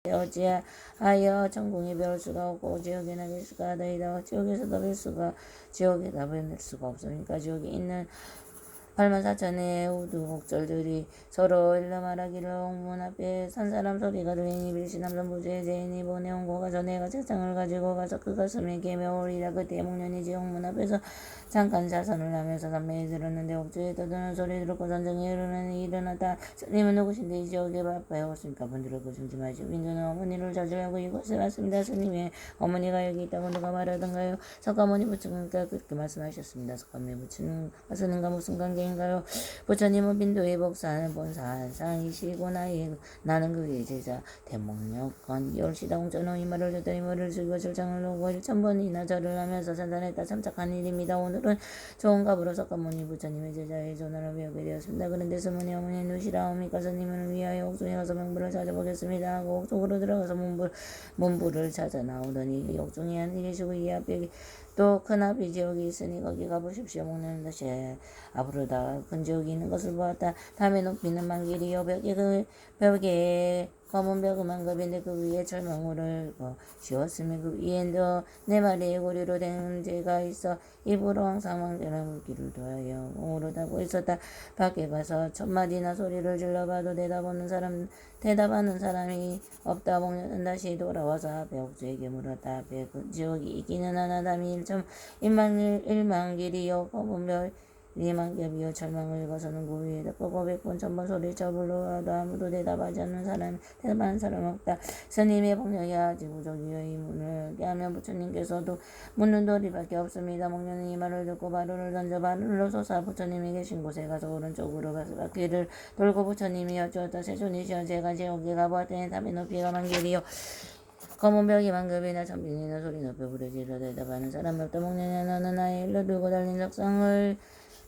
어찌하여 천궁이 배울 수가 없고 지옥에나 뵐 수가 하다이다. 지옥에서도 뵐 수가 지옥에다 뵐 수가 없으니까 지옥에 있는 84,000의 우두곡절들이 서로 일러 말하기를 옥문 앞에 산 사람 소리가 들리니 빌시 남선 부주의 죄인이 보내온 고가 전에가 책상을 가지고 가서 그 가슴에 개며오리라. 그때 목련이 지옥문 앞에서 잠깐 자선을 하면서 담배에 들었는데 옥주에 떠드는 소리 듣고 선정에 일어났다. 스님은 누구신데 이 지옥에 바빠에 오십니까? 분들을 고심지 마시고 인도는 어머니를 찾으려고 이곳에 왔습니다. 스님의 어머니가 여기 있다고 누가 말하던가요? 석가모니 부처님께서 그렇게 말씀하셨습니다. 석가모니 부처님 와서는가 무슨 관계인가요? 부처님은 빈도의 복사는 본사상이시고 나는 그의 제자 대목력건 열시다 옹전호 이 말을 듣더니 머리를 숙이고 절장을 놓고 1000번이나 절을 하면서 산단했다. 참착한 일입니다. 오늘은 좋은 갑으로 석가모니 부처님의 제자의 전화를 배우게 되었습니다. 그런데 스님의 어머니 누시라옵니까? 스님을 위하여 옥중에 가서 명부를 찾아보겠습니다 하고 옥중으로 들어가서 문부를 찾아 나오더니 옥중에 한 일이시고 이 앞에 또 큰 앞이 지옥이 있으니 거기 가보십시오. 먹는 것이 앞으로다 큰 지옥이 있는 것을 보았다. 담에 높이는 만길이요 벽에 검은 벽음한 급인데 그 위에 철망울을 씌웠으며 그 위에 네 마리의 고리로 된 죄가 있어 입으로 항상 왕자는 물기를 두하여 옹으로 닫고 있었다. 밖에 가서 1000마디나 소리를 질러봐도 대답하는 사람이 없다. 목련은 다시 돌아와서 앞에 옥주에게 물었다. 앞에 그 지옥이 있기는 하나 담이 1만길이요 검은 별 2만겹이요 철망을 읽어서는 그 위에다 끄고 100번 1000번 소리쳐 불러와도 아무도 대답하는 사람 없다. 스님의 법령이 아직 부족이여 이 문을 깨하면 부처님께서도 묻는 도리밖에 없습니다. 목련은 이 말을 듣고 바로를 던져 바로로 솟아 부처님이 계신 곳에 가서 오른쪽으로 가서 바퀴를 돌고 부처님이 여쭈었다. 세존이시여 제가 지옥에 가보았더니 담의 높이가 만길이요 검은 벽이 만급이나 천빈이나 소리 높여 부르짖어 대답하는 사람 없다. 목련이 너는 나의 일로 들고 달린 석상을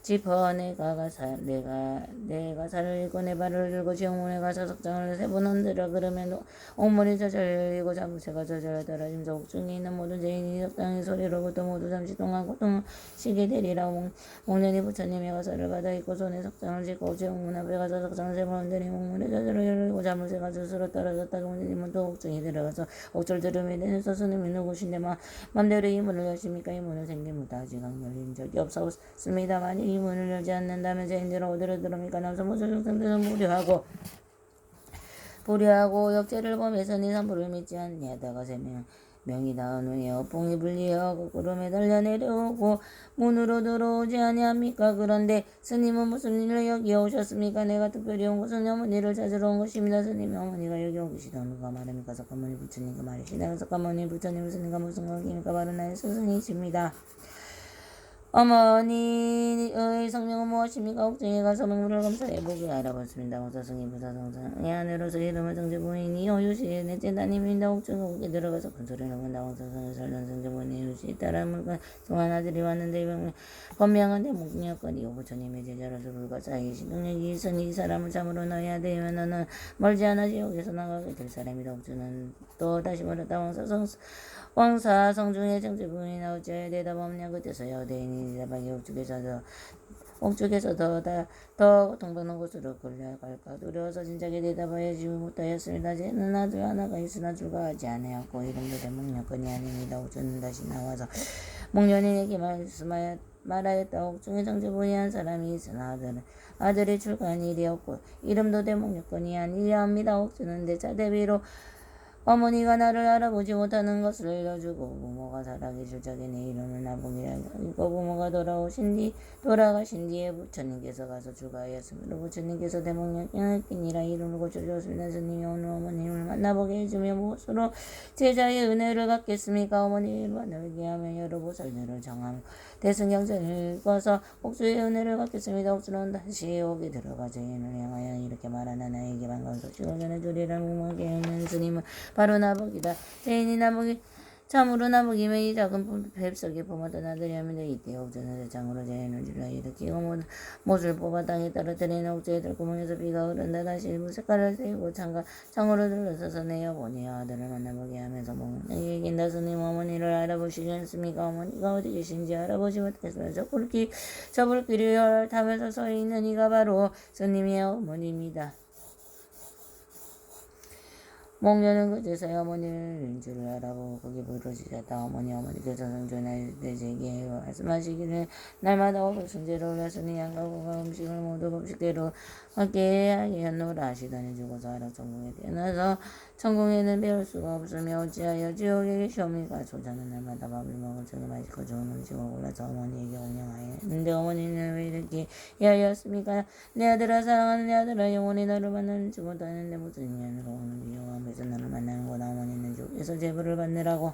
짚어 내가 가사를 읽고 내 발을 들고 지옥문에 가서 석장을 3번 흔들어 그러면 옥문이 저절리고 자무새가 저절로 떨어짐서 옥중에 있는 모든 죄인이 석장의 소리로부터 모두 잠시 동안 고통쉬게 되리라. 목련이 부처님의 가사를 받아 입고 손에 석장을 짚고 지옥문 앞에 가서 석장을 3번 흔들니 옥문이 저절로 열리고 자무새가 스스로 떨어졌다. 목련님은 또 옥중에 들어가서 옥절 들음에 대해서 스님이 누구신데 맘대로 이 문을 여십니까? 이 문은 생기부터 아직 열린 적이 없었습니다. 만일 이 문을 열지 않는다면 죄인들은 어디로 들어옵니까? 남서 모든 중생들은 불효하고 역죄를 범해서니 산불을 믿지 않냐다가 명이 닿은 후에 어풍이 불리하고 구름에 달려 내려오고 문으로 들어오지 아니합니까? 그런데 스님은 무슨 일을 여기 오셨습니까? 내가 특별히 온 것은 어머니를 찾으러 온 것입니다. 스님의 어머니가 여기 오 계시다. 누가 말합니까? 석가모니 부처님과 말이시다. 석가모니 부처님은 스님과 무슨 관계입니까? 바로 나의 스승이십니다. 어머니의 성명은 무엇입니까? 옥중에 가서 명부를 검사해보게 알아봤습니다. 옥사성이 부사성상의 아내로서 이름을 성제부인이 유시의 넷째 따님입니다. 옥중에 옥에 들어가서 큰 소리를 본다. 옥사성에 살던 성제부인이 유시에 따라 물건 동안 아들이 왔는데 번명한데 목력거리요 부처님의 제자로서 불가사의신 능력이 있으니 이 사람을 참으로 넣어야 되면 너는 멀지 않아 지옥에서 나가게 될 사람이다. 옥주는 또 다시 물었다. 왕사 성중의 정제부인이 어찌하여 대답 없냐. 그때서 여대인이 대답하기 옥중에서 더 동백한 곳으로 끌려갈까 두려워서 진작에 대답하여지 못하였습니다. 쟤는 아들 하나가 있으나 불가하지 아니하였고 이름도 대목력건이 아닙니다. 옥주는 다시 나와서 목련인에게 말하였다. 옥중에 정제부인이 한 사람이 있으나 아들이 출가한 일이었고 이름도 대목력건이 아니라 합니다. 옥주는 대차 대비로 어머니가 나를 알아보지 못하는 것을 알려주고 부모가 살아계실 적에 내 이름을 나보기라 하고 부모가 돌아가신 뒤에 부처님께서 가서 출가하였으므로 부처님께서 대목력이니라 이름을 고쳐주었습니다. 스님이 오늘 어머님을 만나보게 해주며 무엇으로 제자의 은혜를 갖겠습니까? 어머니를 만나게 하며 여러 보살들을 정하며 대승경전을 읽어서 옥주의 은혜를 갖겠습니다. 옥주는 다시 옥에 들어가 죄인을 향하여 이렇게 말하나 나에게 반가운 소식을 전해주리라. 무모하게 있는 스님은 바로 나복이다. 죄인이 나복이 참으로 나복이며 이 작은 뱀속에 품었던 아들이었는데 이때 옥주는 대창으로 죄인을 질러 일으키고 못을 뽑아 땅에 떨어뜨리는 옥주의 들구멍에서 피가 흐른다. 다시 색깔을 세우고 창으로 들러서서 내어보니 아들을 만나보게 하면서 목련에게 얘긴다. 스님 어머니를 알아보시겠습니까? 어머니가 어디 계신지 알아보지 못했으면 저 불길을 타면서 서 있는 이가 바로 스님의 어머니입니다. 목련은 그제서야 어머니를 줄 알아보고 거기 부르짖었다. 어머니께서 성전에 대제게 말씀하시기를 날마다 오백순제를 올렸으니 양가구가 음식을 모두 법식대로 먹게 하겠노라 하시더니 죽어서 하락천국에 태어나서 천국에는 배울 수가 없으며 어찌하여 지옥에 계시옵니까? 조자는 날마다 밥을 먹을 적에 맛있고 좋은 음식을 골라서 어머니에게 공양하였는데 어머니는 왜 이렇게 이하였습니까? 내 아들아 사랑하는 내 아들아 영원히 너를 만나지 못하는데 무슨 인연으로 오는 비유와 그래서 너를 만나는 거다. 어머니는 주께서 제보를 받느라고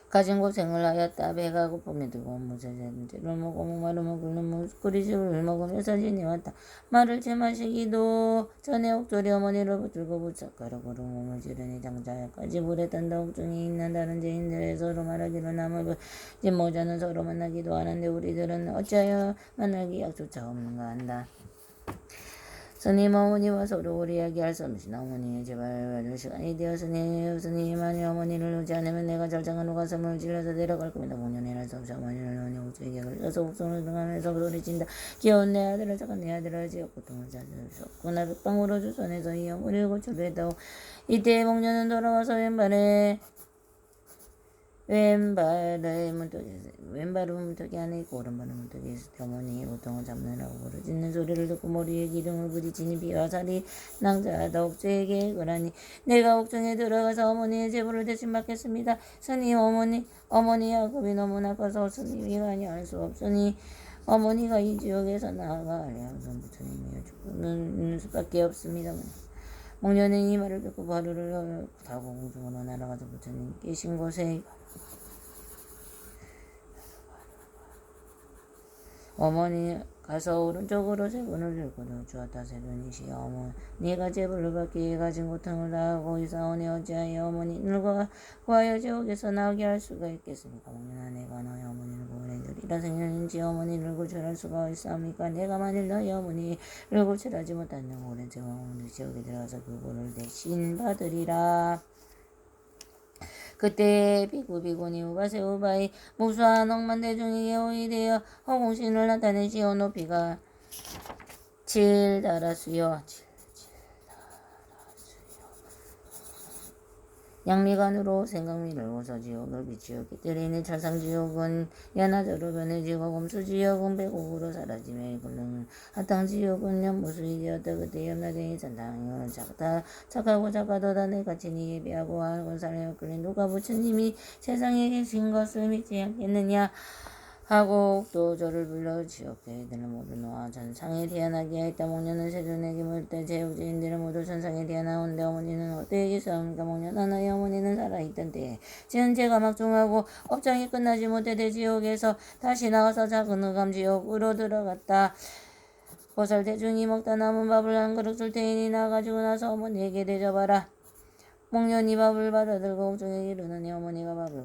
가진 고생을 하였다. 배가 고프면 뜨거운 무쇠를 먹고 목마르면 끓는 끓이식을 먹으면서 지내왔다. 말을 채마시기도 전에 옥졸이 어머니를 붙들고 부착하려고 몸을 지르니 장자까지 물에 딴다. 옥중에 있는 다른 죄인들의 서로 말하기로 남을 모자는 서로 만나기도 하는데 우리들은 어찌하여 만나기 약조차 없는가 한다. 스님 어머니와 서로 오래 이야기할 수 없이 어머니의 제발 받을 시간이 되었으니 스님만이 어머니를 오지 않으면 내가 절장한 가슴을 찔러서 내려갈 겁니다. 5년이나 할 수 없이 어머니를 넣으니 옥주에게 걸려서 옥성을 등하면서 소리친다. 귀여운 내 아들을 착한 내 아들을 지옥 고통을 찾으셨구나. 백방으로 주선해서 이 영혼을 고쳐냈다고. 이때 목련은 돌아와서 왼발은 문턱이 안에 있고 오른발은 문턱에 있을 때 어머니의 고통을 잡느라고 부르짖는 소리를 듣고 머리에 기둥을 부딪히니 비와 살이 낭자하다. 옥주에게 그러니 내가 옥중에 들어가서 어머니의 제보를 대신 받겠습니다. 스님 어머니 야곱이 너무나 커서 스님이 관여할 수 없으니 어머니가 이 지옥에서 나아가 아래하선 부처님이여 죽는 수밖에 없습니다. 목련은 이 말을 듣고 바루를 타고 공중으로 날아가서 부처님 계신 곳에 어머니 가서 오른쪽으로 세 번을 들고도 주었다. 세번이시여 어머니가 제불을 받기 위해 가진 고통을 다하고 이사오니 어찌하여 어머니를 구하여 지옥에서 나오게 할 수가 있겠습니까? 목련아 내가 너희 어머니를 구원해주리라. 생년인지 어머니를 구출할 수가 있사옵니까? 내가 만일 너희 어머니를 구출하지 못하면 오랜 세월 지옥에 들어가서 그 구를 대신 받으리라. 그때 비구비구니 우바세 우바이 무수한 억만 대중에게 호위되어 허공신을 나타내시어 높이가 칠달하수여 양미간으로 생각미를 오서지옥을 비추었기 때문에 찰상지옥은 연하저로 변해지고 검수지옥은 백옥으로 사라지며 굴릉 하탕지옥은 연무수이 되었다. 그때 염라대이 산당을 착하고 착하도다 내가 친히 예배하고 하고 살아였거니 누가 부처님이 세상에 계신 것을 믿지 않겠느냐 하고 또 저를 불러 지옥에 애들을 모두 놓아 전상에 태어나게 하였다. 목련은 세존에게 물을 때 제후제인들을 모두 전상에 태어나온데 어머니는 어떻게 계셨습니까? 목련아 너희 어머니는 살아있던 때에 지은 죄가 막중하고 업장이 끝나지 못해 대지옥에서 다시 나와서 작은 흑암지옥으로 들어갔다. 보살 대중이 먹다 남은 밥을 한 그릇 줄 테니 나가지고 나서 어머니에게 대접하라. 목련이 밥을 받아들고 옥중에 이르느니 어머니가 밥을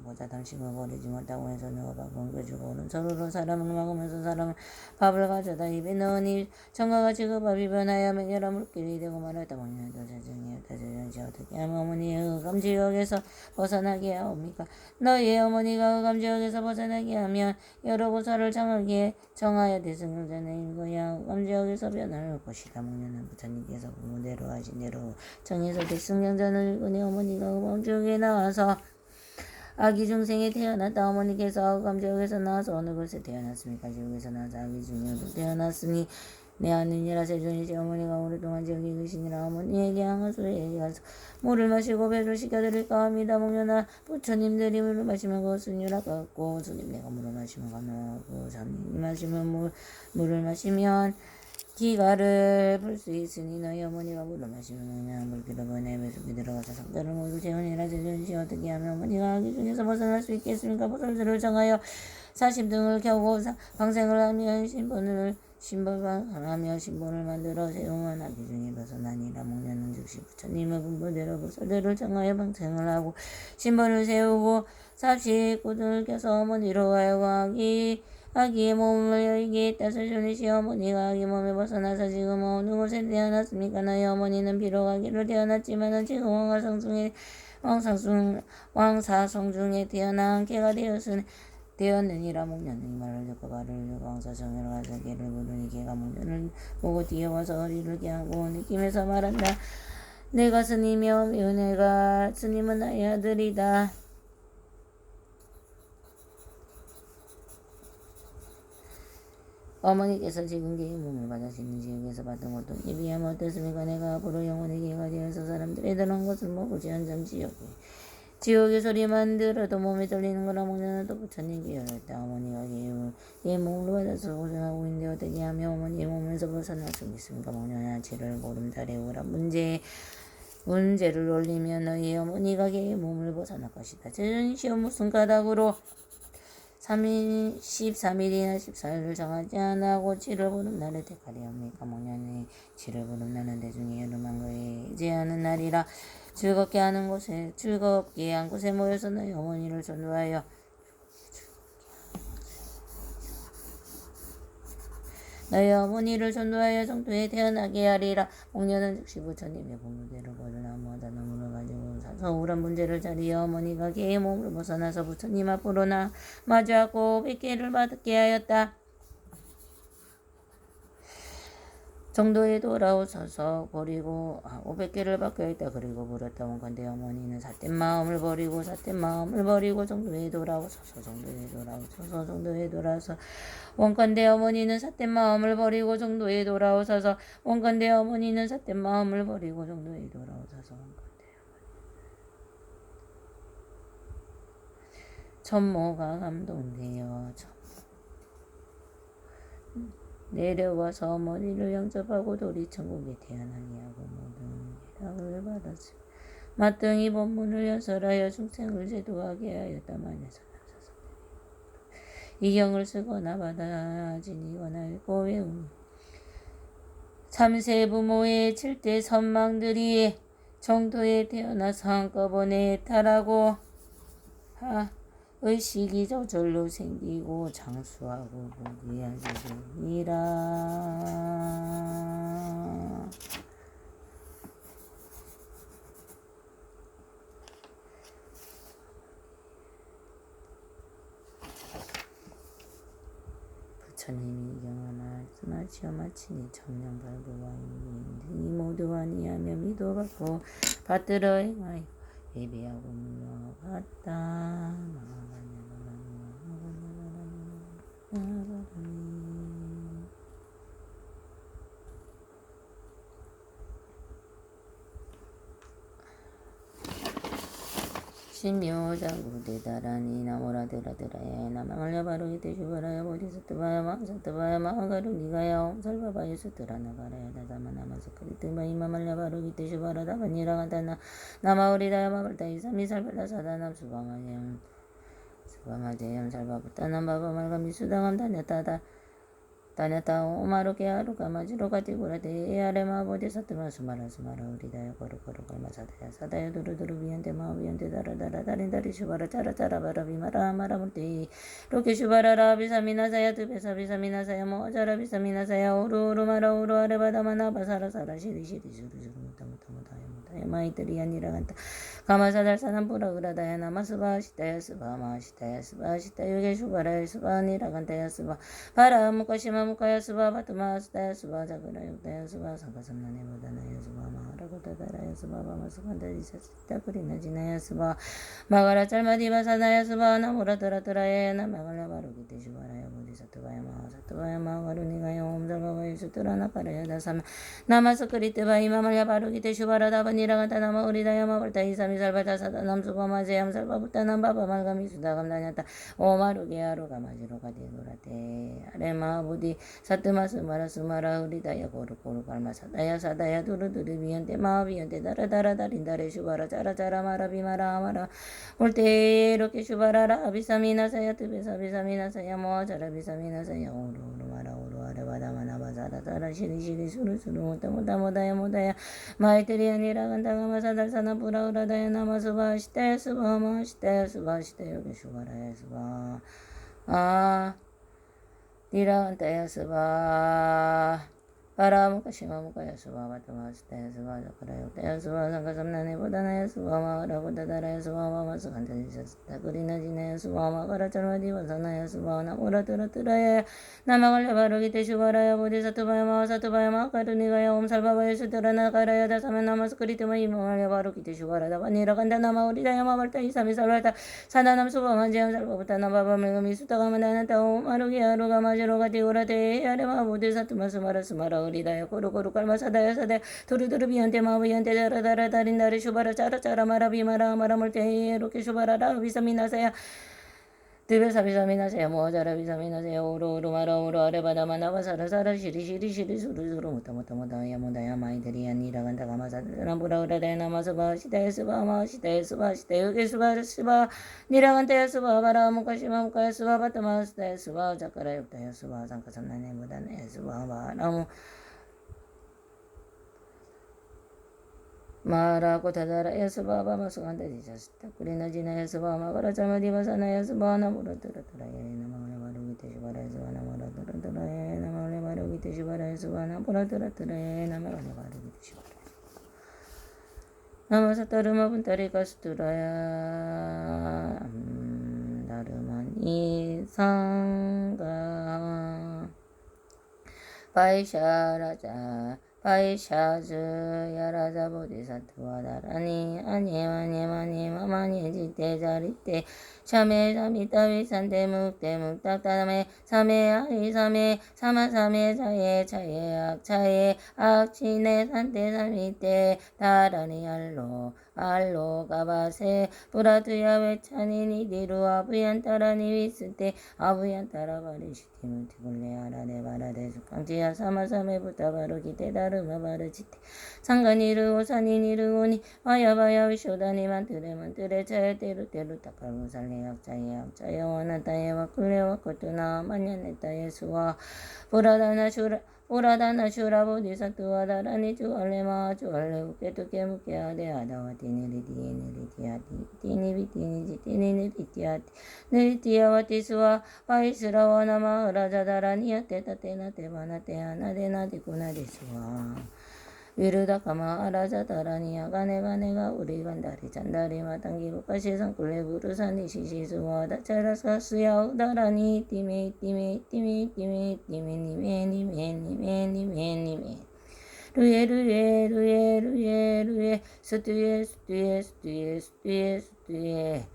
보자 당신을 버리지 못하고 해서 너가 밥을 옮겨주고 오른손으로 사람을 먹으면서 사람을 밥을 가져다 입에 넣으니 전과 같이 그 밥이 변하여 맹렬한 물길이 되고 말하였다. 목련도 세상이었다. 세상이 어떻게 하면 어머니의 흑암지옥에서 벗어나게 하옵니까? 너희의 어머니가 흑암지옥에서 벗어나게 하면 여러 보살을 정하여 대승전에 거야 흑암지옥에서 변할 것이다. 목련은 부처님께서 그대로 하신 대로 정해서 대승전을 읽으니 어머니가 흑암지옥에 나와서 아기 중생에 태어났다. 어머니께서 흑암지옥에서 나와서 어느 곳에 태어났습니까? 지옥에서 나와서 아기 중에도 태어났으니 내 아느니라 세존이시 어머니가 오랫동안 지옥에 계시니라. 어머니에게 항아수에게 가서 물을 마시고 배를 시켜드릴까 합니다. 목련아 부처님들이 물을 마시면 그것은 유락같고 스님 내가 물을 마시면 간호하고 사님이 마시면 물을 마시면 기가를 풀 수 있으니 너희 어머니가 물을 마시면 그냥 물기를 보내 배속에 들어가서 상자를 모두 재원이라 세존이시 어떻게 하면 어머니가 아기 중에서 벗어날 수 있겠습니까? 보살들을 정하여 사심등을 켜고 방생을 하며 신본을 만들어 세우면 아기 중에 벗어나니라. 목련은 즉시 부처님의 분부대로 보살들을 정하여 방생을 하고 신본을 세우고 삽시꾼을 켜서 어머니로 하여금 아기의 몸을 열게 했다. 세존이시 어머니가 아기 몸에 벗어나서 지금 어느 곳에 태어났습니까? 너희 어머니는 비록 아기로 태어났지만 지금 왕사성 중에 태어난 개가 되었느니라. 목련은 이 말을 듣고 발을 들고 왕사성으로 가서 개를 부르니 개가 목련을 보고 뛰어와서 허리를 껴안고 느끼면서 말한다. 내가 스님이여 내가 스님은 나의 아들이다. 어머니께서 지금 개의 몸을 받으시는 지옥에서 받은 것도 이 비하면 어땠습니까? 내가 앞으로 영원히 개가 되어서 사람들이 들은 것을 먹고지 한점 지옥의 소리만 들어도 몸이 떨리는 거라. 목련은 또 부처님께 열었다. 어머니가 개의 몸을 받아서 고생하고 있는데 어떻게 하면 어머니의 몸에서 벗어날 수 있습니까? 목련아 치를 보름달에 오라. 문제를 올리면 너희 어머니가 개의 몸을 벗어날 것이다. 제전시여 무슨 까닭으로 13일이나 14일을 정하지 않고 칠을 보름 날을 택하리옵니까? 목련이 칠을 보름 날은 대중이 여름한 거에 제하는 날이라. 즐겁게 한 곳에 모여서 너희 어머니를 전도하여 정도에 태어나게 하리라. 목련은 즉시 부처님의 본무대로 벌을 나무하다 나무를 가지고 사서 우울한 문제를 자리에 어머니가 개의 몸을 벗어나서 부처님 앞으로 마주하고 500개를 받게 하였다. 정도에 돌아오셔서 버리고 500개를 받게 했다. 그리고 물었다. 원컨대 어머니는 삿된 마음을 버리고 정도에 돌아오셔서 정도에 돌아서 원컨대 어머니는 삿된 마음을 버리고 정도에 돌아오셔서 원컨대 어머니는 삿된 마음을 버리고 정도에 돌아오셔서 천모가 감동되어 내려와서 어머니를 영접하고 도리천국에 태어나게 하고 모든 해락을 받았으며 마땅히 법문을 연설하여 중생을 제도하게 하였다만 이 경을 쓰거나 받아 지니거나 읽고 외우니 3세 부모의 7대 선망들이 정도에 태어나서 한꺼번에 탈하고 의식이 저절로 생기고 장수하고 무기하시니라. 부처님이 경하나 말씀하시어 마치니 청량발부왕인데 이 모두 아니하며 미도받고 받들어 행하여 예배하고 물러갔다. 신묘장구대다라니 나모라데라데라야 나망을야 바로기 대주바라야 보디사트바야 마사트바야 마가루니가야 옴살바바야 수트라나가라야 다다마나마스카리트바 이마말야 바로기 대주바라다바니라가다나 나마우리다야 마발타이 사미살발라사다남 수바마양 수바마제ям 살바부타남 바바말가미 수당함 다녔다 오마루게 하루가 마지로가 디고라데 에아레마 보디사트마 수마라 우리다야 거루거루 마사다야 사다야 두루두루 비한테 마비한테 다라다라 다린다리 슈바라 짜라짜라 바라비마라 마라물테 로케 슈바라라 비사미나사야 드베사 비사미나사야 모자라 비사미나사야 우루우루 마라 우루 아레바다마나 바사라사라 시리시리 수루수루 무타무타무타야 마이들이 아니라 간다 가마사달사남 부라그라다야 나마스바 시타야 스바 마시타야 스바 시타 요게 슈바라야 스바 아니라 간다야 스바 바라 무카시마 무카야 스바 바투마 스타야 스바 자그라 육다야 스바 상가삼나네 보다나야 스바 마하라고다다라야 스바 바마스간다리 사스타 그리나 지나야 스바 마가라 짤마디바 사나야 스바 나무라드라드라야 나마갈라 바로기 대주바라야 보디사트바야 마하사트바야 마가루니가야 옴살바바야 수트라나카라야 다사마 나마스크리트바 이마말야 바로기 대주바라다바니라 간다 나마우리다야 마발타 이사미살바자사다 남수바마제암 살바부타 남바바 말가미 수다감다냐타 오마루게 하루가 마지로가 되노라테 아레마 부디 사트마스마라 스마라 우리다야 고루고루 갈마사다야 사다야 두루두루 비한테 마비한테 다라다라다린다레 슈바라 짜라짜라 마라비마라 마라 올때 이렇게 슈바라라 비사미나사야 트베사 비사미나사야 모아자라 비사미나사야 오루오루 마라 오루 아레바다마나 바사라사라 시리시리 수루수루 모타모타모다야 모다야 마이트리 아니라 간다가 마사달사나 부라우라다야 나마스바 시타야 스바 마시타야 스바 시타 요게 슈바라야 스바 니라간다야 스바 바라무카 시마무카 야수바 바타마스타 야수바 자카라 욕타 야수바 상가삼나네 보다나 야수바 마라보다다라 야수바 마마스 간타지사스타 그리나지네 야수바 마가라 짤마디 바사나 야수바 나무라트라트라야 나마갈레 바로기테 슈바라야 보디사투바야 마와사투바야 마카르니가야 옴살바바야 수트라나 가라야 다사면 나마스 그리트마 이마말야 바로기테 슈바라다 바니라 간다 나마우리다야 마발타 이사미 살발타 사다남 수바만 제암 살바부타 나바바밀가미 수타가만다나타 오마루기야 루가마지로가 티오라테 야레마 보디사투마스 마라스마라 우리다야 고루고루 깔마사다야 사대 두루두루 비한테 마비한테 다라다라 다린다리 슈바라 짜라짜라 마라비마라 마라물테 이렇게 슈바라라 비사미나사야 드베사비사미나세야 모자라 비사미나세야 오로오로 마라오로 아레바다마 나바사라사라 시리시리시리 수루수루 못다못다못다야 모다야 마이들이야 니라간다 가마사드라 보라우라다야 나마스바 시다야스바 마시다야스바 시다요게스바 니라간다야스바 바라무카시마무카야스바 바타마스다야스바 자카라욕다야스바 상카삼나네보다네야스바 바라무 마라고 다다라 야스바바 마스간다 지자스타 그리나지나 야스바 마가라 자마디바사나 야스바 나무라트라트라야 나마레 바루기테 시바라 야스바 나무라트라트라야 나마레 바루기테 시바라 야스바 나무라트라트라야 나마레 바루기테 시바라 나마사타르마 분타리카스투라야 다르마니 상가 바이샤라자 바이샤즈 야라자 보디사투와다라니 아니마니마니 마마니 지테 자리테 샤메 자미따위 산테 묵테 묵딱다메 사메 아이 사메 사마 사메 자예 자예 악자예 악치네 산테 사미테 다라니 알로 가바세 브라투야 외차니 니디루 아부얀따라니 위스테 아부얀따라 바리시티 무티굴레 아라데 바라데 수강지야 사마사메 부타바로 기테다르마 바르지테 상가니르 오사니니르 오니 마야바야 위쇼다니 만트레 차야테루테루 타카무 살레 악자예 와나타예 와쿠레 와코투나 마냐네타예 수와 오라다나 슈라 보디사투와다라니 주알레마 주알레 우케투케 무케아데 아다와 티니리디에니리티아티 티니비티니지 티니니리티아티 니리티아와티스와 바이스라와 나마 라자다라니야 테타테나 테바나 테아나 데나디쿠나디스와 위르다카마 아라자다라니야 가네가네가 우리간다리 잔다리 마땅기 부카시상 꿀레부르사니 시시수와 다차라사스야 우다라니 티메 루에 스투에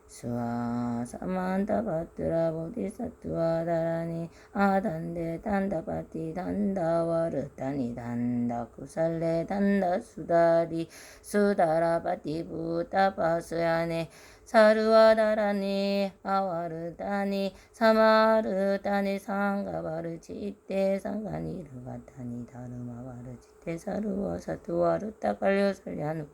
스와 사만타 바트라 보디사투와 다라니 아단데 단다바티 단다와르타니 단다 쿠살레 단다 수다리 수다라바티 부타파스야네 사르와다라니 아와르타니 사마르타니 상가바르치테 상가니르바타니 다르마바르치테 사르와사투와르타 깔려살야누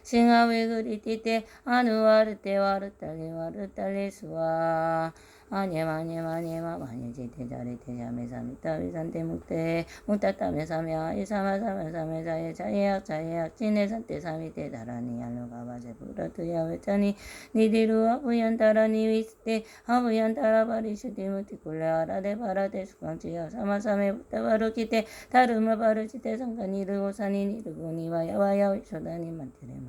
싱하웨그리티테 아누와르테 와르탈리 수와 아니마니마니마 마니지테 자리테 자메사미타 위산테 묵테 묵타타메 사미아 이사마사메사메 자예약 지네산테 사미테 다라니 알로가바제 부라투야 외차니 니디루 아부얀타라니 위스테 아부얀타라 바리슈티 무티쿨레 아라데 바라데 수강치야 사마사메 부타바루키테 다르마 바루치테 상가니르 오사니 니르고니 와야 위쇼다니 만테레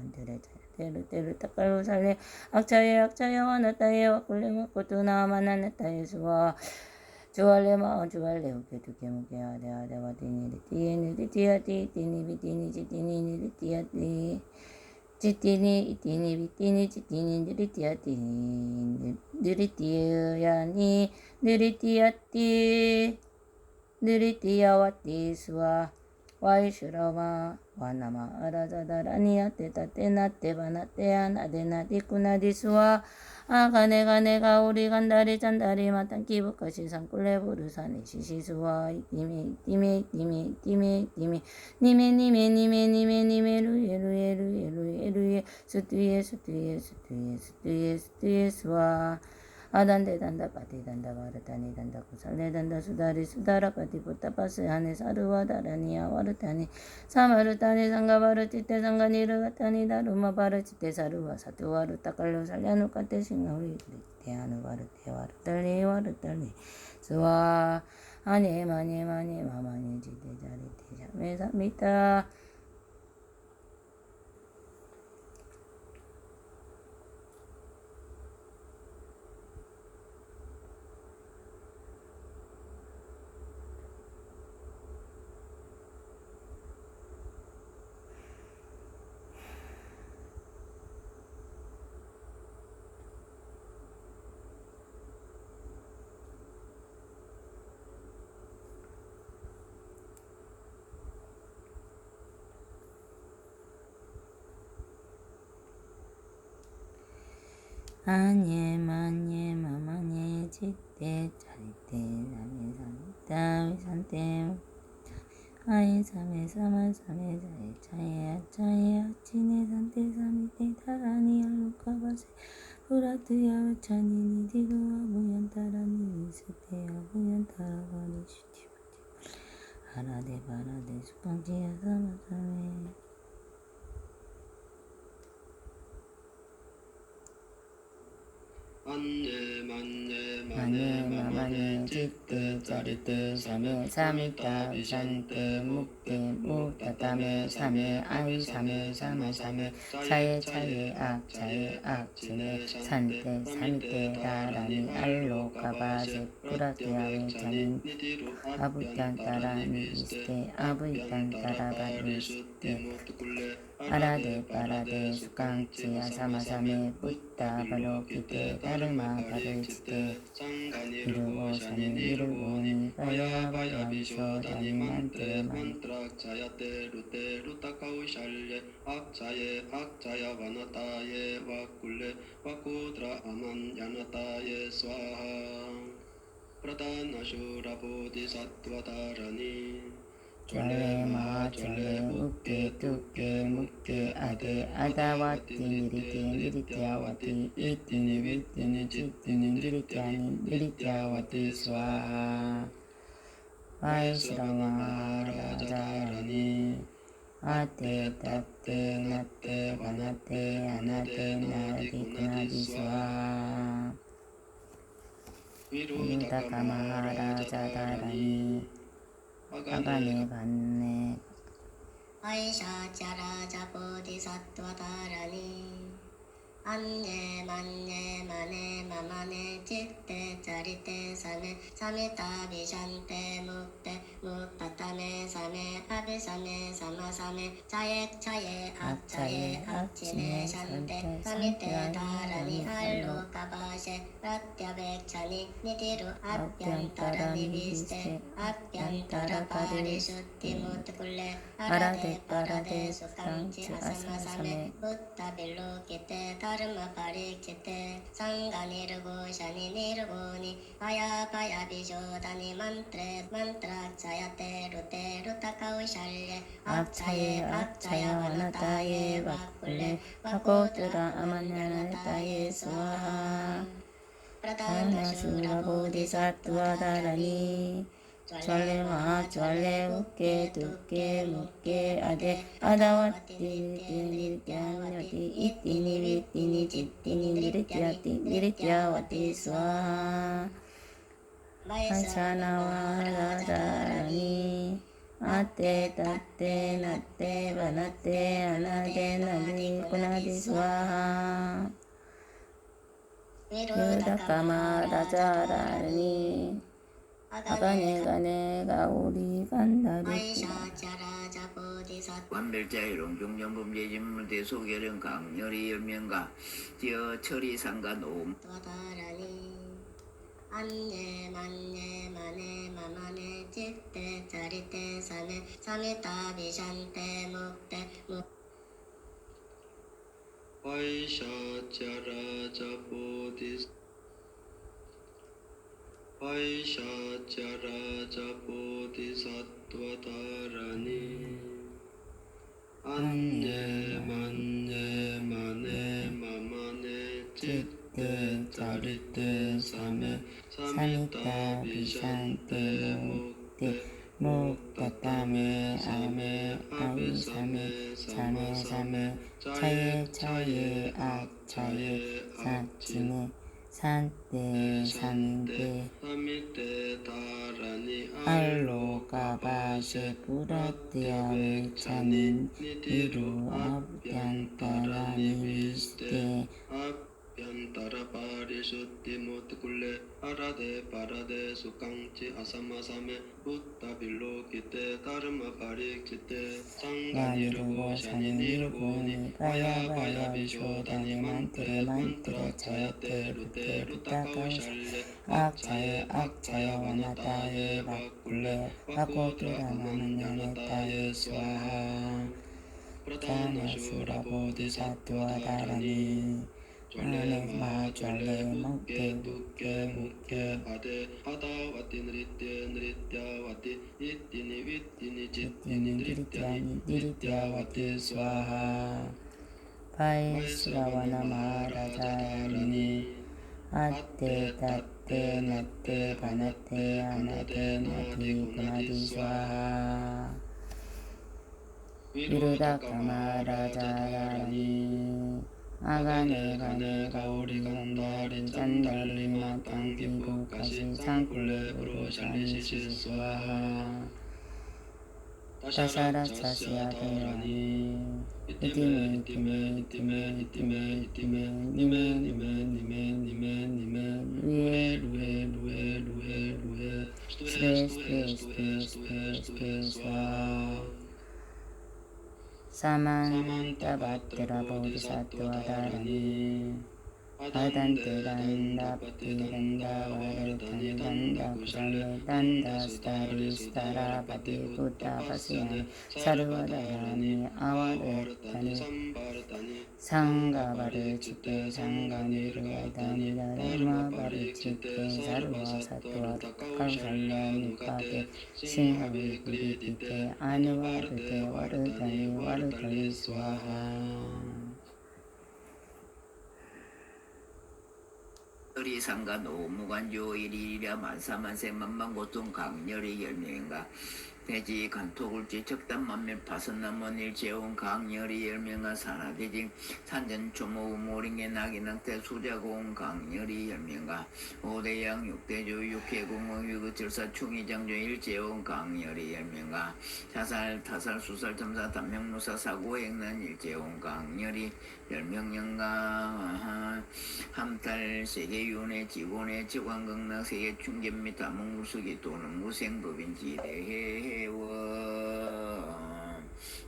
테르 타카루 살레 악차에 와나타에 와쿨레마 코투나 마나나타에 수와 주알레마 주알레 우케투케 무케 아데 와티니리티에니리티아티 티니비티니지티니리티아티 지티니리티아티 니리티야니 니리티아와티 수와 와이슈라마 와나마 아라자다라니야 테타테나테 바나테안 아데나디쿠나디수와 아가네가네가 우리 간다리 잔다리 마탄 기부까지 산꿀레 부르사니 시시수와 이티메 니메 루에 스투에 수와 아단데 단다 파티 단다 바르타니 단다 쿠살레 단다 수다리 수다라 파티 부타파스 하네 사르와 다라니야 와르타니 사마르타니 상가바르치테 상가니르가타니 다루마 바르치테 사르와 사투와르타 깔로 살야누 카테 싱가우리 테아누 와르테 와르탈리 수와 아네 마네 마네 마마네 지대 자리대 자매 삼미타 아네 마네 마마네 지대 자리대 자매 삼미타 위산대 아이 삼에 삼아 삼에 자에 자에 아자에 아치네 산테 삼이테 타라니 알루카바세 후라트야 차니 니디로 아부얀타라니 이스테 아부얀타라바니 슈티바티 아라데 바라데 수팡지야 사마사메 안네 만네 마네 마네 마마네 마마네 지떼 찌떼 짜리떼 짜리떼 사메 사메 사미타 사미타 비산떼 비산떼 묵떼 묵떼 무따따메 무따따메 사메 사메 아이 아비 사메 사메 사마 사마 사메 사메 차에 차에 차에 차에 악 차에 악차에 악지네 악지네 산떼 산떼 사미떼 사미떼 다라니 다라니 알로 알로 가바세 가바세 뿌라티아메 브라티아메 자닌 자닌 니디루 아부탄 앞변 따라니 따라니 비스테 비스테 아부이탄 앞변 따라바니 따라바리 스테 수띠 무트굴레 아라데 아라데 빠라데 바라데 수강치 수강치 아사마사메 아사마사메 뿌이따 뿌이따 바로 기떼 빌로기떼 다르마 다르마 바를 바릭 지떼 지떼 상가니 이르고 르고 사니 샤니 이르고니 니르고니 가야 바야 바야 바야 비쇼 다니 비쇼다니 만트레 만트레 만 만트락 자야테 루테 루타카우 샬레 악자예 악자야 바나타예 와kul레 와쿠드라 아만 야나타예 스와하 프라다나슈라 보디사트와다라니 쫄레 마 쫄레 우께 뚜께 묵께 아데 아다와티 니리티 니리티아와티 이티니 위티니 지티니 니리티아니 니리티아와티 스와하 와이스라마 라자라니 아테 따테 나테 와나테 아나테 나디구나디 스와하 위루다카 마하라자다라니 아가네 반네 아이샤차라자 보디사트와다라니 안네 만네 마네 마마네 찌떼 짜리떼 사메 사메타 비샨떼 묵떼 묵따따메 사메 아비사메 사마사메 차에 차에 악차에 악치네 샨떼 사미떼 다라니 알로 가바셰 라띠아백차니 니디루 앞변따라니 비스테 앞변따라 바리슈티 무트굴레 아라데 빠라데 수강치 아사마사메 무타빌로기테 다르마 바릭치테 상가니르고 샤니니르고니 바야 바야 비쇼다니 만트레 만트라 차야테 루테 루타카우 샬레 악차에 악차야 와나타에 와kul레 와코드라 아만야나타에 스와하 프라다나슈라 보디사트와다라니 쫄레마 쫄레 우께 뚜께 묵께 아데 아다와티 니리티아와티 이티니 위티니 지티니 니리티아티 니리티아와티 스와하 마이사나와 라자라니 아테 따테 나테 바나테 아나데 나디 구나디 스와하 유다카마 라자라니 아가네 가오리 간다리 완별자유론 경전범죄진물대 소결은 강렬히 열명가 지어 처리상간 오음 안네 만네 마네 마마네 찌떼 짜리떼 사메 사메타 비샨떼 묵떼 묵 아이샤차라자 보디사트와다라니 안네 만네 마네 마마네 찌떼 짜리떼 사메 사미타 비샨떼 묵떼 묵따따메 사메 아비사메 사메 사메 차에 차에 악차에 악지네 산때 산때 사미때 다라니 알로가바세 부라떼아 웨차닌 니루 아브얀따라니 비스테 Abhyantara parisuddhi mutkulle arade parade sukangci asamasame buddha bilokite dharma parikite sangha nirugo shani nirugoni paya paya vishodhani mantre mantre chayate rute rutaka shalye akchaye akchaya vanataye vakulle vakotura manyanataye swaha Pradana Shura Bodhisattva Dharani Chole Ma Chole Mukke Dukke Mukke Ade Ada Vati Nritya Nritya Vati Ittini Vittini Chittini Nrityani Nritya Vati Swaha 바이스라와나 마라자라니 아떼 따떼 나떼 바나떼 아나떼 나디 구나디 스와하 위르다카마라자라니 아가네 가네 가오리 간다린 짠달리 마땅 김국가시 상굴레 브로샬리 시스와하 다사라차시아데라니 이티메 이티메 이티메 이티메 이티메 니메 니메 니메 니메 니메 루에 루에 루에 루에 루에 스투에 스투에 스투에 스투에 스투에 스와 사만타바트라 보디사트와 다라니 아단테 단다 파테 단다 와르다니 단다 구살레 단다 스타리 스타라 파테 부타 파시네 사르와다라니 아와르타니 상가바르 치테 상가니르와다니 다르마 바르 치테 사르와 사토와 칼살라니 파테 싱하비 그리디테 아누와르테 와르다니 와르다니 스와하 의리상가 노무관조 일이랴 만사만세 만만고통 강렬의 열명인가 대지 간토굴지 적단만밀 파선남원 일제온 강렬의 열명가 산하대징 산전 초모 모링의 낙이낙대 수자공 강렬의 열명가 오대양 육대조 육해공원 유급절사 충의장조 일제온 강렬의 열명가 자살 타살 수살 점사 단명무사 사고행난 일제온 강렬의 열명령가 함탈 세계윤회 지원의 지관극락 세계 충전 및 다목물수기 또는 무생법인 지대해원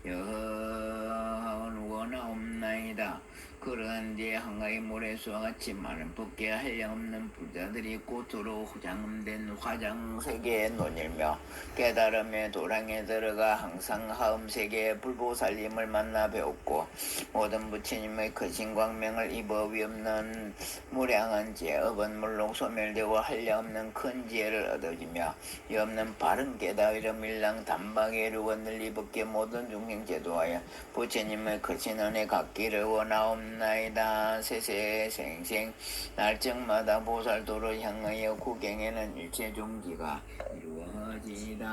여하원원하 없나이다. 그런데 한가위 모래수와 같이 많은 법계 한량없는 부자들이 꽃으로 장음된 화장세계에 논일며 깨달음의 도랑에 들어가 항상 하음세계의 불보살님을 만나 배웠고 모든 부처님의 크신 광명을 입어 위없는 무량한 제업은 물론 소멸되고 한량없는 큰 지혜를 얻어지며 위없는 바른 깨달음 밀랑 단박에 루건을 입었게 모든 중생 제도하여 부처님의 크신 은혜 갖기를 원하옵나이다. 세세생생 날정마다 보살도를 향하여 구경에는 일체 종지가 이루어지다.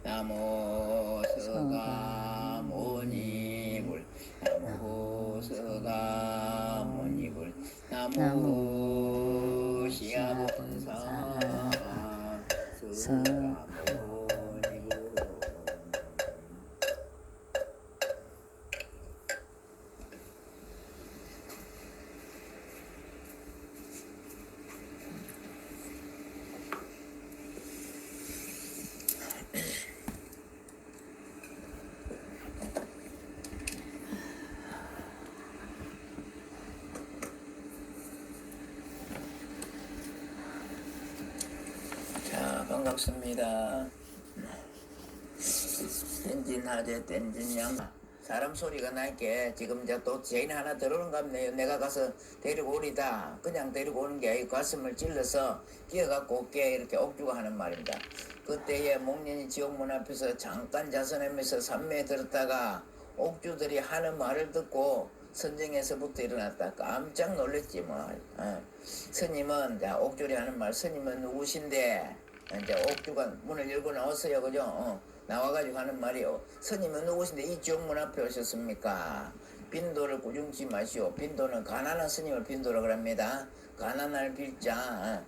나모 서가 모니불 나모 서가 모니불 나모 시아본사 서가 모니불 반갑습니다. 땐진하제 땐진양 사람 소리가 날게 지금 이제 또 제인 하나 들어오는 갑네요. 내가 가서 데리고 오리다. 그냥 데리고 오는 게 아니고 가슴을 찔러서 끼어갖고 올게 이렇게 옥주가 하는 말입니다. 그때에 목련이 지옥문 앞에서 잠깐 자선하면서 산매에 들었다가 옥주들이 하는 말을 듣고 선정에서부터 일어났다. 깜짝 놀랐지 뭐. 스님은 자 옥주리 하는 말 스님은 누구신데 이제 옥주가 문을 열고 나왔어요. 그죠? 나와가지고 하는 말이요. 스님은 누구신데 이 지옥문 앞에 오셨습니까? 빈도를 꾸중치 마시오. 빈도는 가난한 스님을 빈도라 그럽니다. 가난할 빌자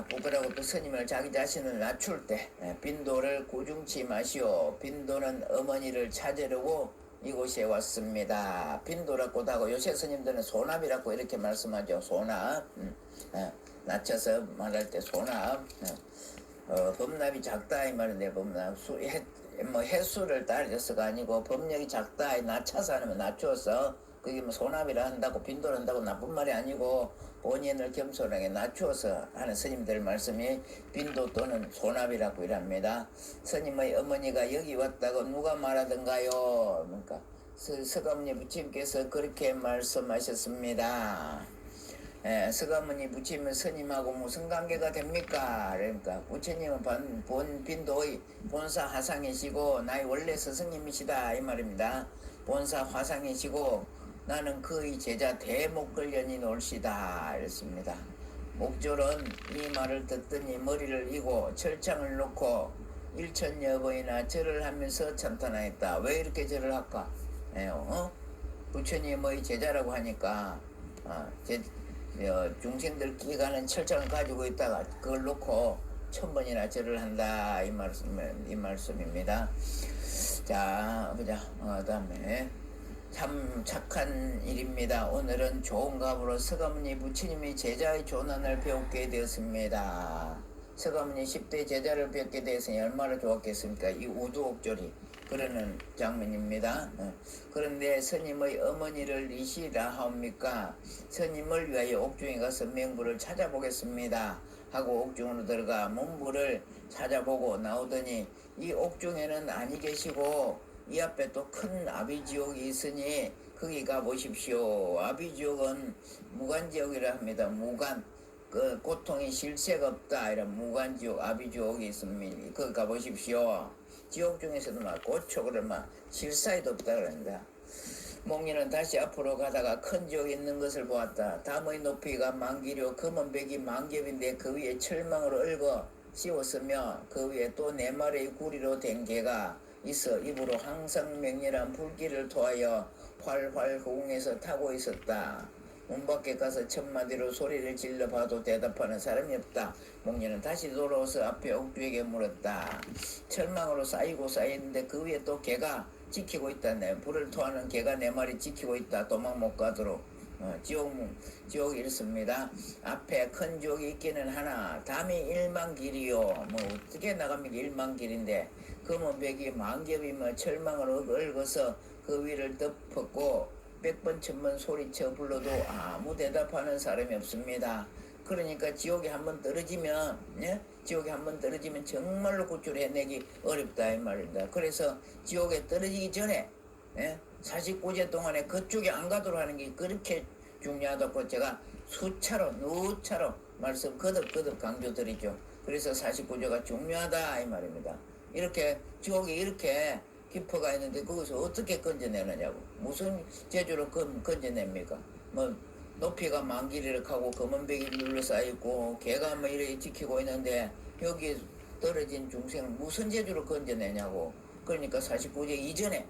부끄러고 또 스님을 자기 자신을 낮출 때 빈도를 꾸중치 마시오. 빈도는 어머니를 찾으려고 이곳에 왔습니다. 빈도라고도 하고 요새 스님들은 소납이라고 이렇게 말씀하죠. 소납 낮춰서 말할 때 소납 법납이 작다 이 말인데 법납 횟수를 따져서가 아니고 법력이 작다 낮춰서 하면 낮추어서 그게 뭐 소납이라 한다고 빈도를 한다고 나쁜 말이 아니고 본인을 겸손하게 낮추어서 하는 스님들 말씀이 빈도 또는 소납이라고 이랍니다. 스님의 어머니가 여기 왔다고 누가 말하던가요? 그러니까 서가모니 부처님께서 그렇게 말씀하셨습니다. 서가모니 부처님은 스님하고 무슨 관계가 됩니까? 그러니까 부처님은 본 빈도의 본사 화상이시고 나의 원래 스승님이시다 이 말입니다. 본사 화상이시고 나는 그의 제자 대목걸련이 올시다 이랬습니다. 목졸은 이 말을 듣더니 머리를 이고 철창을 놓고 일천여 번이나 절을 하면서 찬탄하였다. 왜 이렇게 절을 할까? 부처님의 제자라고 하니까 중생들 기가는 철창을 가지고 있다가 그걸 놓고 1000번이나 절을 한다 이 말씀입니다. 자 보자. 다음에 참 착한 일입니다. 오늘은 좋은 값으로 서가모니 부처님의 제자의 조난을 배우게 되었습니다. 서가모니 10대 제자를 뵙게 되었으니 얼마나 좋았겠습니까? 이 우두옥절이 그러는 장면입니다. 그런데 스님의 어머니를 이시라 하옵니까? 스님을 위하여 옥중에 가서 명부를 찾아보겠습니다 하고 옥중으로 들어가 문부를 찾아보고 나오더니 이 옥중에는 아니 계시고 이 앞에 또 큰 아비지옥이 있으니 거기 가보십시오. 아비지옥은 무간지옥이라 합니다. 무간 그 고통이 실체가 없다 이런 무간지옥 아비지옥이 있습니다. 거기 가보십시오. 지옥 중에서도 막 고촉을 막 실사에도 없다 그럽니다. 몽니는 다시 앞으로 가다가 큰 지옥이 있는 것을 보았다. 담의 높이가 만기료 검은백이 만겹인데 그 위에 철망으로 얽어 씌웠으며 그 위에 또 4마리의 구리로 된 개가 있어 입으로 항상 맹렬한 불길을 토하여 활활 허공에서 타고 있었다. 문 밖에 가서 천마디로 소리를 질러 봐도 대답하는 사람이 없다. 몽녀는 다시 돌아와서 앞에 옥주에게 물었다. 철망으로 쌓이고 쌓이는데 그 위에 또 개가 지키고 있다네. 불을 토하는 개가 4마리 지키고 있다. 도망 못 가도록. 지옥이 이렇습니다. 앞에 큰 지옥이 있기는 하나 담이 1만 길이요. 뭐 어떻게 나갑니까? 1만 길인데 검은 백이 만겹이며 철망을 얽어서 그 위를 덮었고 100번 1000번 소리쳐 불러도 아무 대답하는 사람이 없습니다. 그러니까 지옥에 한번 떨어지면 지옥에 한번 떨어지면 정말로 구출해내기 어렵다 이 말입니다. 그래서 지옥에 떨어지기 전에 49제 동안에 그쪽에 안 가도록 하는 게 그렇게 중요하다고 제가 누차로 말씀 거듭 강조드리죠. 그래서 49제가 중요하다 이 말입니다. 이렇게 지옥이 이렇게 깊어가 있는데 거기서 어떻게 건져내느냐고. 무슨 재주로 건져냅니까? 뭐 높이가 만길이를 하고 검은백이 눌러싸있고 개가 뭐 이렇게 지키고 있는데 여기 떨어진 중생을 무슨 재주로 건져내냐고. 그러니까 49제 이전에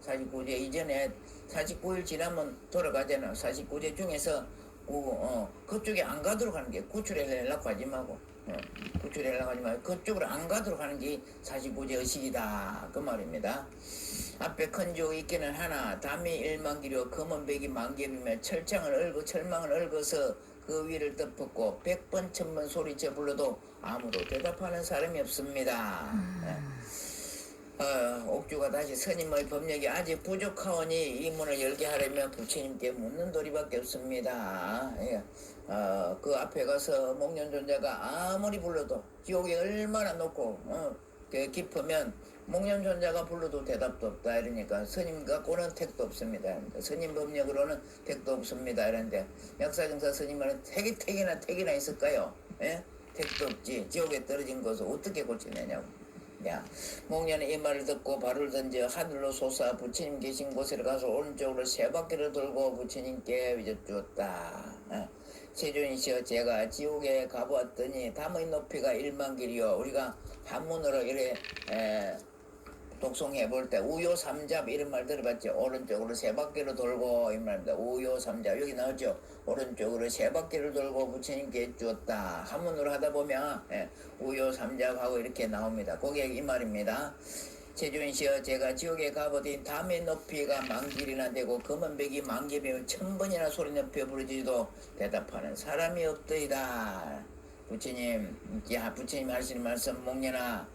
49제 이전에 49일 지나면 돌아가잖아. 49제 중에서 그쪽에 안 가도록 하는 게 구출하려고 하지 말고 구출하려고 하지 말고 그쪽으로 안 가도록 하는 게 49제 의식이다 그 말입니다. 앞에 큰 지옥이 있기는 하나 담이 1만 길이요 검은백이 만겹이며 철망을 얽어서 그 위를 덮었고 100번 1000번 소리쳐 불러도 아무도 대답하는 사람이 없습니다. 옥주가 다시 스님의 법력이 아직 부족하오니 이 문을 열게 하려면 부처님께 묻는 도리밖에 없습니다. 그 앞에 가서 목련존자가 아무리 불러도 지옥이 얼마나 높고 깊으면 목련존자가 불러도 대답도 없다 이러니까 스님 갖고는 택도 없습니다. 스님 법력으로는 택도 없습니다 이러는데 약사정사 스님은 택이나 있을까요? 택도 없지. 지옥에 떨어진 것을 어떻게 고치느냐고. 목련이 이 말을 듣고 발을 던져 하늘로 솟아 부처님 계신 곳에 가서 오른쪽으로 3바퀴를 돌고 부처님께 빚어주었다. 세존이시여 제가 지옥에 가보았더니 담의 높이가 1만 길이요. 우리가 한문으로 이래 독송해 볼 때 우요 삼잡 이런 말 들어봤죠? 오른쪽으로 세 바퀴로 돌고 이 말입니다. 우요 삼잡 여기 나오죠? 오른쪽으로 세 바퀴를 돌고 부처님께 주었다. 한문으로 하다 보면 우요 삼잡하고 이렇게 나옵니다. 그게 이 말입니다. 제주인시여 제가 지옥에 가보더니 담의 높이가 만길이나 되고 검은백이 만개비면 1000번이나 소리 높여 부르지도 대답하는 사람이 없더이다. 부처님 하시는 말씀 목련아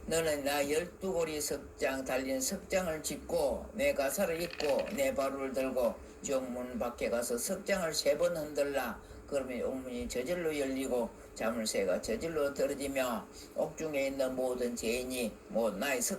너는 나 12고리 석장 달린 석장을 짚고 내 가사를 입고 내 바루를 들고 지옥문 밖에 가서 석장을 3번 흔들라. 그러면 옥문이 저절로 열리고 자물쇠가 저절로 떨어지며 옥중에 있는 모든 죄인이 나의